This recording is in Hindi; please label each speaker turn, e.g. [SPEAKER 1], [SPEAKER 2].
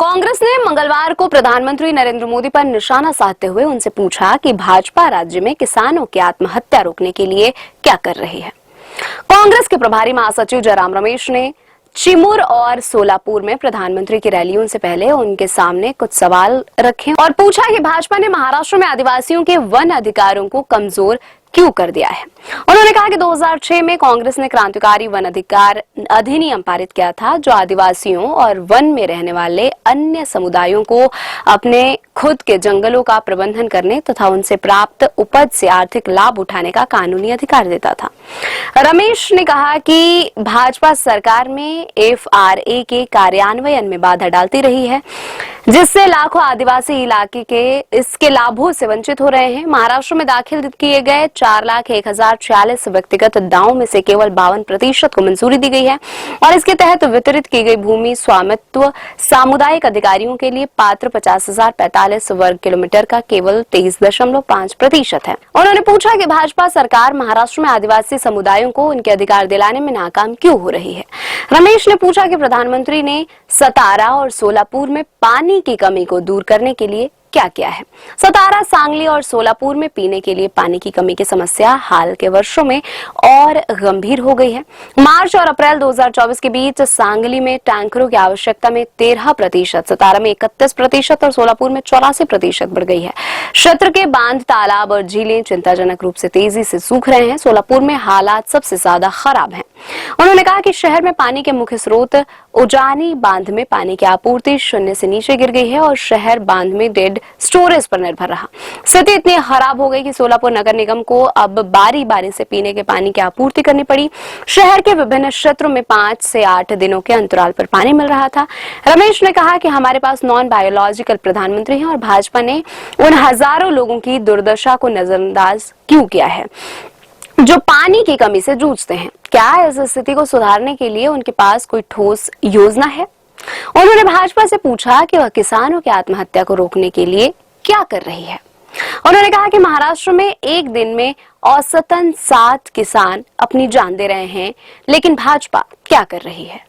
[SPEAKER 1] कांग्रेस ने मंगलवार को प्रधानमंत्री नरेंद्र मोदी पर निशाना साधते हुए उनसे पूछा कि भाजपा राज्य में किसानों की आत्महत्या रोकने के लिए क्या कर रही है। कांग्रेस के प्रभारी महासचिव जयराम रमेश ने चिमूर और सोलापुर में प्रधानमंत्री की रैलियों से पहले उनके सामने कुछ सवाल रखे और पूछा कि भाजपा ने महाराष्ट्र में आदिवासियों के वन अधिकारों को कमजोर क्यों कर दिया है। उन्होंने कहा कि 2006 में कांग्रेस ने क्रांतिकारी वन अधिकार अधिनियम पारित किया था, जो आदिवासियों और वन में रहने वाले अन्य समुदायों को अपने खुद के जंगलों का प्रबंधन करने तथा उनसे प्राप्त उपज से आर्थिक लाभ उठाने का कानूनी अधिकार देता था। रमेश ने कहा कि भाजपा सरकार में FRA के कार्यान्वयन में बाधा डालती रही है, जिससे लाखों आदिवासी इलाके के इसके लाभों से वंचित हो रहे हैं। महाराष्ट्र में दाखिल किए गए 4,01,046 व्यक्तिगत दावों में से केवल 52% को मंजूरी दी गई है और इसके तहत वितरित की गई भूमि स्वामित्व सामुदायिक अधिकारियों के लिए पात्र 50,045 वर्ग किलोमीटर का केवल 23.5% है। उन्होंने पूछा कि भाजपा सरकार महाराष्ट्र में आदिवासी समुदायों को उनके अधिकार दिलाने में नाकाम क्यों हो रही है। रमेश ने पूछा कि प्रधानमंत्री ने सतारा और सोलापुर में पानी की कमी को दूर करने के लिए क्या किया है। सतारा, सांगली और सोलापुर में पीने के लिए पानी की कमी की समस्या हाल के वर्षों में और गंभीर हो गई है। मार्च और अप्रैल 2024 के बीच सांगली में टैंकरों की आवश्यकता में 13%, सतारा में 31% और सोलापुर में 84% बढ़ गई है। क्षेत्र के बांध, तालाब और झीलें चिंताजनक रूप से तेजी से सूख रहे हैं। सोलापुर में हालात सबसे ज्यादा खराब हैं। उन्होंने कहा कि शहर में पानी के मुख्य स्रोत उजानी बांध में पानी की आपूर्ति शून्य से नीचे गिर गई है और शहर बांध में डेड स्टोरेज पर निर्भर रहा। स्थिति इतनी खराब हो गई कि सोलापुर नगर निगम को अब बारी बारी से पीने के पानी की आपूर्ति करनी पड़ी। शहर के विभिन्न क्षेत्रों में 5 से 8 दिनों के अंतराल पर पानी मिल रहा था। रमेश ने कहा कि हमारे पास नॉन बायोलॉजिकल प्रधानमंत्री हैं और भाजपा ने उन हजारों लोगों की दुर्दशा को नजरअंदाज क्यों किया है जो पानी की कमी से जूझते हैं। क्या इस स्थिति को सुधारने के लिए उनके पास कोई ठोस योजना है। उन्होंने भाजपा से पूछा कि वह किसानों की आत्महत्या को रोकने के लिए क्या कर रही है। उन्होंने कहा कि महाराष्ट्र में एक दिन में औसतन 7 किसान अपनी जान दे रहे हैं, लेकिन भाजपा क्या कर रही है।